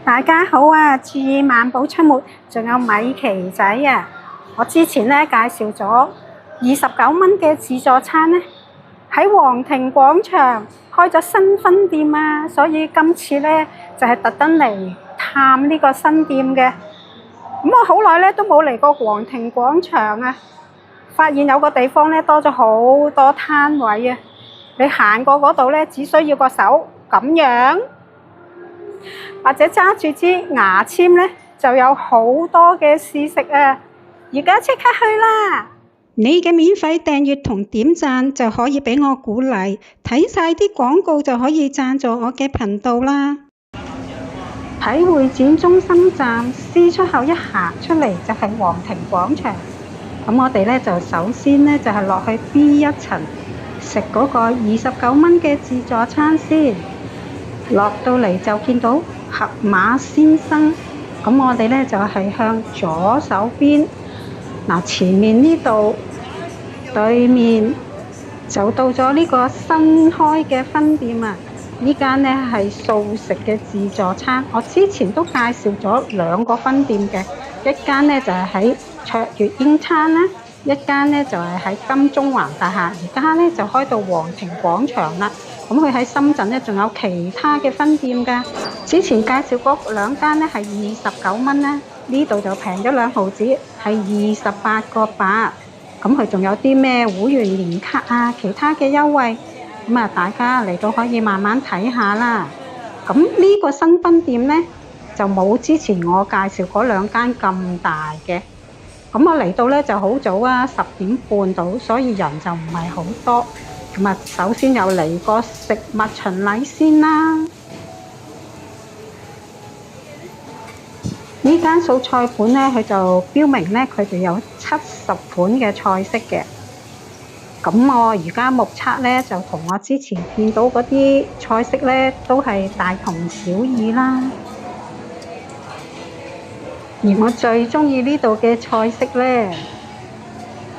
大家好啊！注意萬寶出沒，仲有米奇仔啊！我之前咧介紹咗29蚊嘅自助餐咧，喺皇庭廣場開咗新分店啊！所以今次咧就係特登嚟探呢個新店嘅。咁我好耐咧都冇嚟過皇庭廣場啊！發現有個地方咧多咗好多攤位啊！你行過嗰度咧，只需要個手咁樣。或者揸住支牙籤咧，就有好多嘅試食啊！而家即刻去啦！你嘅免費訂閱同點讚就可以俾我鼓勵，睇晒啲廣告就可以贊助我嘅頻道啦。喺會展中心站 C 出口一行出嚟就係皇庭廣場。咁我哋咧就首先咧就係落去 B 一層食嗰個29蚊嘅自助餐先。落到嚟就見到盒馬先生，咁我哋咧就係向左手邊，前面呢度對面就到咗呢個新開嘅分店啊！呢間咧係素食嘅自助餐，我之前都介紹咗2個分店嘅，一間咧就係喺卓越英餐啦，一間咧就係喺金鐘環大廈，而家咧就開到皇庭廣場啦。咁佢喺深圳咧仲有其他嘅分店㗎。之前介紹嗰2間咧係29蚊啦，呢度就平咗2毫子，係28個8。咁佢仲有啲咩會員年卡啊，其他嘅優惠，咁啊大家嚟到可以慢慢睇下啦。咁呢個新分店咧就冇之前我介紹嗰2間咁大嘅。咁我嚟到咧就好早啊，10點半到，所以人就唔係好多。咁啊，首先有嚟個食物巡禮先啦。呢間素菜盤咧，佢就標明咧，佢哋有70款嘅菜式嘅。咁我而家目測咧，就同我之前見到嗰啲菜式咧，都係大同小異啦。而我最鍾意呢度嘅菜式咧，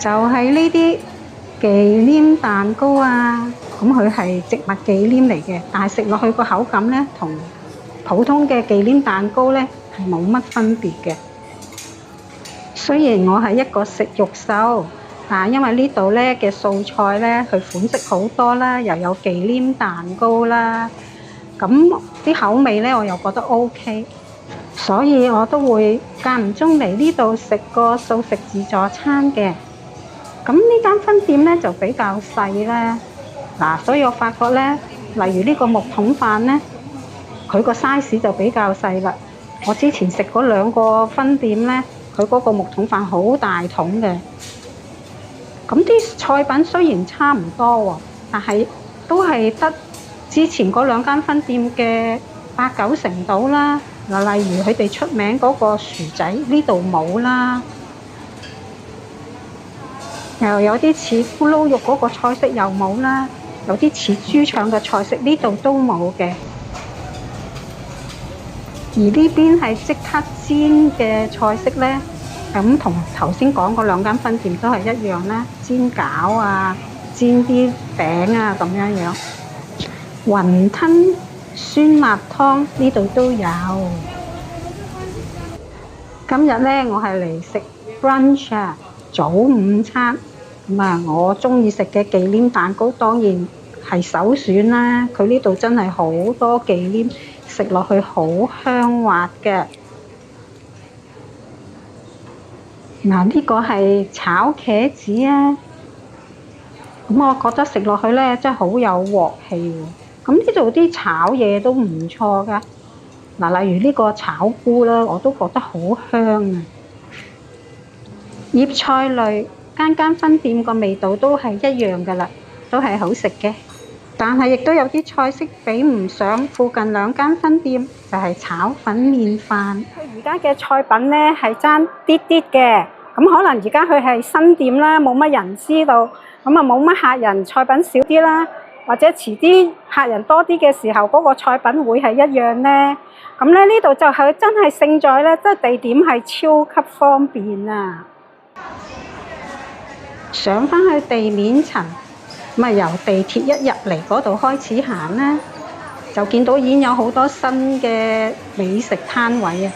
就係呢啲忌廉蛋糕啊，咁佢係植物忌廉嚟嘅，但係食落去個口感咧，同普通嘅忌廉蛋糕咧係冇乜分別嘅。雖然我係一個食肉獸，但係因為呢度咧嘅素菜咧，佢款式好多啦，又有忌廉蛋糕啦，咁啲口味咧我又覺得 OK，所以我都會間唔中嚟呢度食個素食自助餐嘅。咁呢間分店咧就比較細啦，所以我發覺咧，例如呢個木桶飯咧，佢個 size 就比較細啦。我之前食嗰2個分店咧，佢嗰個木桶飯好大桶嘅。咁啲菜品雖然差唔多喎，但係都係得之前嗰2間分店嘅8、9成到啦。例如佢哋出名嗰個薯仔，呢度冇啦。又有啲似咕嚕肉嗰個菜式又冇啦，有啲似豬腸嘅菜式呢度都冇嘅。而呢邊係即刻煎嘅菜式咧，咁同頭先講嗰2間分店都係一樣啦，煎餃啊，煎啲餅啊咁樣樣。雲吞酸辣湯呢度都有。今日咧我係嚟食 brunch 啊，早午餐。咁啊，我中意食嘅忌廉蛋糕當然係首選啦。佢呢度真係好多忌廉，食落去好香滑嘅。呢個係炒茄子啊，咁我覺得食落去咧真係好有鑊氣喎。咁呢度啲炒嘢都唔錯噶。例如呢個炒菇啦，我都覺得好香啊。葉菜類間分店個味道都係一樣噶啦，都係好食嘅。但係亦都有啲菜式比唔上附近2間分店，就係炒粉麵飯。佢而家嘅菜品咧係爭啲啲嘅，咁可能而家佢係新店啦，冇乜人知道，咁啊冇乜客人，菜品少啲啦。或者遲啲客人多啲嘅時候，嗰個菜品會係一樣呢。咁咧呢度就係真係勝在咧，即係地點係超級方便啊！上返去地面層，咁啊由地鐵一入嚟嗰度開始行啦，就見到已經有好多新嘅美食攤位啊！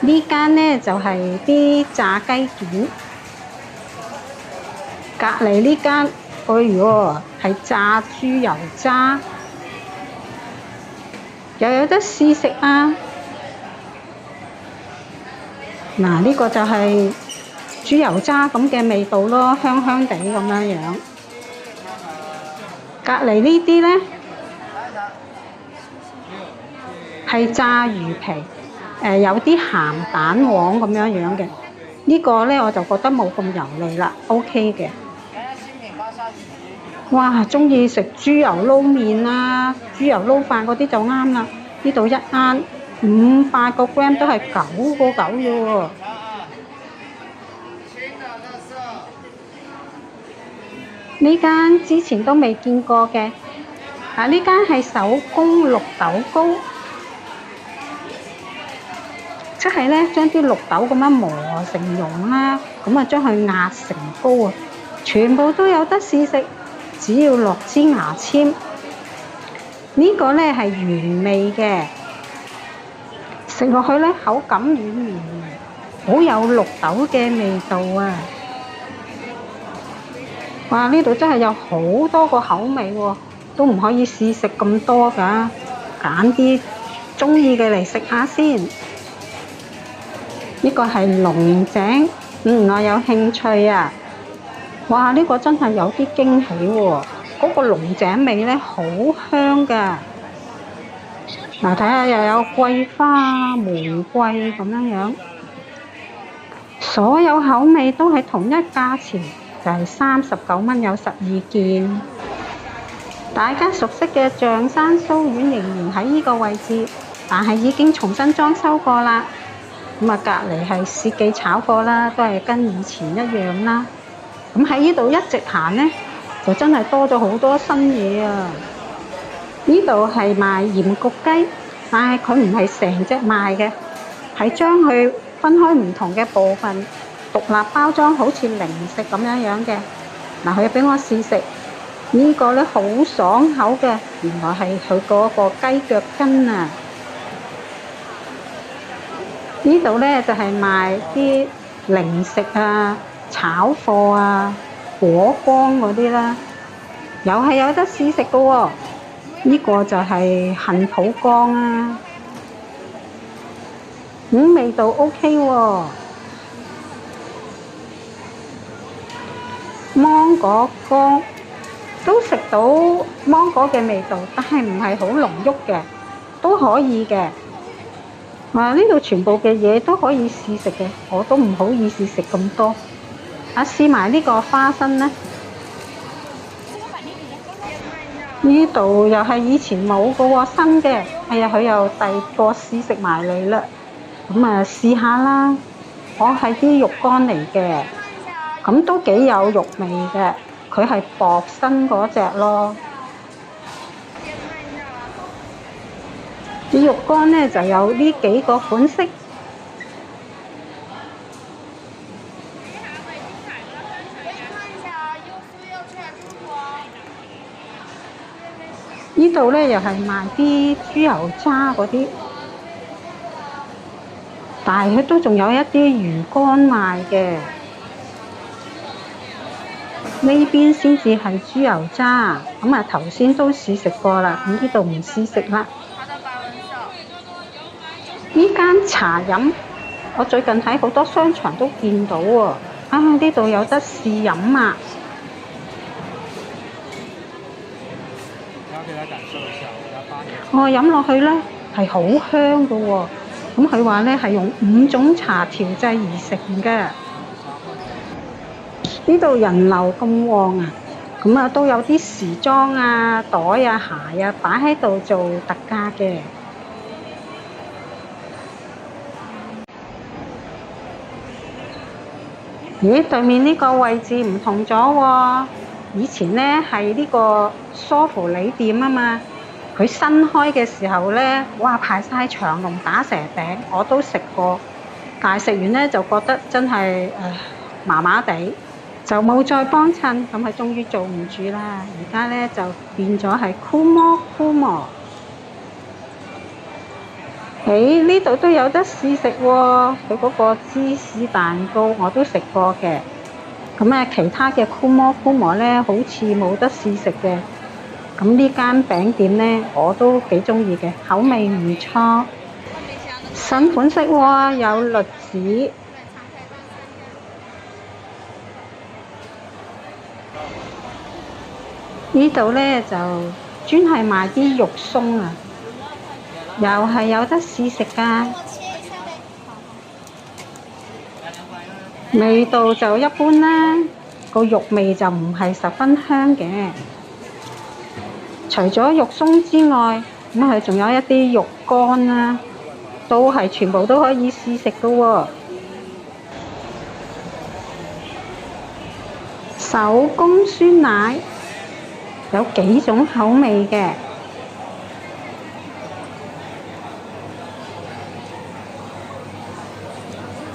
呢間呢就係啲炸雞件，隔離呢間，哎唷，係炸豬油渣，又有得試食啊！嗱，呢個就係豬油渣咁嘅味道咯，香香地咁樣樣。隔離呢啲呢係炸魚皮，有啲鹹蛋黃咁樣樣嘅。呢個呢我就覺得冇咁油膩啦 ，OK 嘅。哇，中意食豬油撈麵啦、豬油撈飯嗰啲就啱啦。呢度一啱500個 gram 都係9個9啫喎。呢間之前都未見過嘅，呢間係手工綠豆糕，即係呢將啲綠豆咁樣磨成蓉啦，咁啊將佢壓成糕啊，全部都有得試食。只要落支牙籤，呢個呢係原味嘅，食落去呢口感軟綿，好有綠豆嘅味道啊！哇！呢度真係有好多個口味喎，都唔可以試食咁多㗎，揀啲中意嘅嚟食下先。呢個係龍井，我有興趣啊！哇！呢個真係有啲驚喜喎，嗰個龍井味呢好香㗎。嗱，睇下又有桂花、玫瑰咁樣樣，所有口味都係同一價錢，就係39蚊有12件。大家熟悉嘅象山酥丸仍然喺呢個位置，但係已經重新裝修過啦。咁啊，隔離係薛記炒貨啦，都係跟以前一樣啦。咁喺呢度一直行呢，就真係多咗好多新嘢啊！呢度係賣鹽焗雞，但係佢唔係成隻賣嘅，係將佢分開唔同嘅部分，獨立包裝，好似零食咁樣樣嘅。嗱，佢俾我試食，呢個呢好爽口嘅，原來係佢嗰個雞腳筋啊！呢度呢就係賣啲零食啊、炒貨啊、果乾嗰啲啦，又係有得試食嘅喎。呢個就係杏脯乾啊，味道 OK 喎。芒果乾都食到芒果嘅味道，但係唔係好濃郁嘅，都可以嘅。呢度全部嘅嘢都可以試食嘅，我都唔好意思食咁多。試埋呢個花生呢，呢度又係以前冇嘅喎，新嘅。佢又第二個試食埋嚟啦。咁啊，試下啦。我係啲肉乾嚟嘅，咁都幾有肉味嘅。佢係薄身嗰隻咯。啲肉乾呢就有呢幾個款式。呢度呢又係賣啲豬油渣嗰啲，但係佢都仲有一啲魚乾賣嘅。呢邊先至係豬油渣，咁啊頭先都試食過啦，咁呢度唔試食啦。呢間茶飲，我最近喺好多商場都見到喎。呢度有得試飲啊！飲落去呢係好香㗎喎。咁佢話呢係用5種茶調製而成嘅。呢度人流咁旺啊，咁啊都有啲時裝啊、袋啊、鞋啊擺喺度做特價嘅。咦，對面呢個位置唔同咗喎。以前呢係呢個梳芙梨店啊嘛，佢新開嘅時候呢，哇排晒長龍打蛇餅，我都食過，但係食完呢就覺得真係麻麻地，就冇再幫襯，咁佢終於做唔住啦。而家呢就變咗係Kumo Kumo。喺呢度都有得試食喎，佢嗰個芝士蛋糕我都食過嘅。咁其他嘅箍摩咧，好似冇得試食嘅。咁呢間餅店咧，我都幾中意嘅，口味唔錯。新款式喎，有栗子。呢度咧就專係賣啲肉鬆啊，又係有得試食㗎。味道就一般啦，個肉味就唔係十分香嘅。除咗肉鬆之外，咁佢仲有一啲肉乾啦，都係全部都可以試食㗎喎。手工酸奶有幾種口味嘅，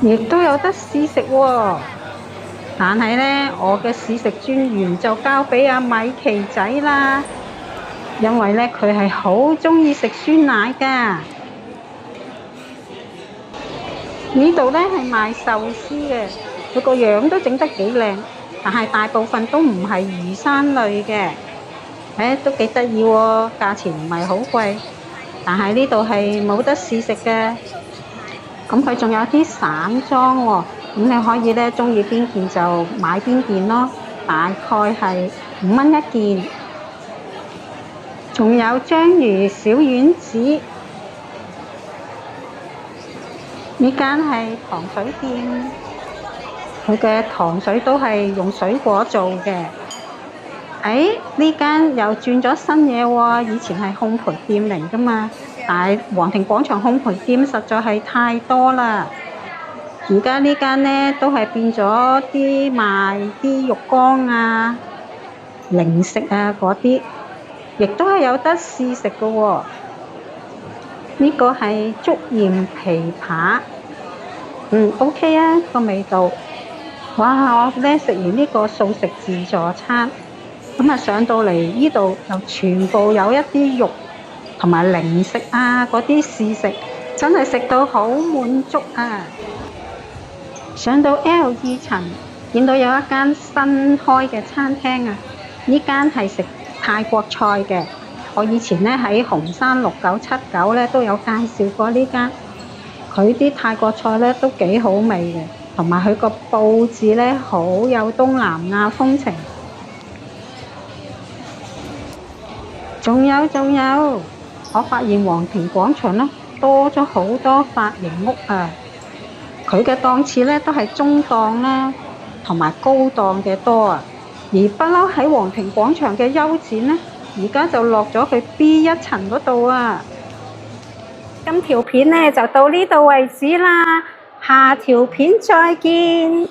亦都有得試食喎。但係呢，我嘅試食專員就交俾阿米奇仔啦，因為呢，佢係好中意食酸奶㗎。呢度呢係賣壽司嘅，佢個樣都整得幾靚，但係大部分都唔係魚生類嘅。都幾得意喎，價錢唔係好貴，但係呢度係冇得試食嘅。咁佢仲有啲散裝喎，咁你可以呢中意邊件就買邊件咯，大概係5蚊一件。仲有章魚小丸子，呢間係糖水店，佢嘅糖水都係用水果做嘅。呢間又轉咗新嘢喎，以前係烘焙店嚟㗎嘛，但係皇庭廣場烘焙店實在係太多啦。而家呢間呢都係變咗啲賣啲肉乾啊、零食啊嗰啲，亦都係有得試食㗎喎。呢個係竹鹽琵琶，OK 啊個味道。哇！我呢食完呢個素食自助餐。咁上到嚟呢度就全部有一啲肉同埋零食啊，嗰啲試食真係食到好滿足啊！上到 L2層，見到有一間新開嘅餐廳啊，呢間係食泰國菜嘅。我以前呢喺紅山6979呢都有介紹過呢間，佢啲泰國菜呢都幾好味嘅，同埋佢個佈置呢好有東南亞風情。仲有，我發現皇庭廣場呢多咗好多髮型屋啊！佢嘅檔次呢都係中檔啦，同埋高檔嘅多啊。而不嬲喺皇庭廣場嘅優展呢，而家就落咗去 B1層嗰度啊！今條片呢就到呢度為止啦，下條片再見。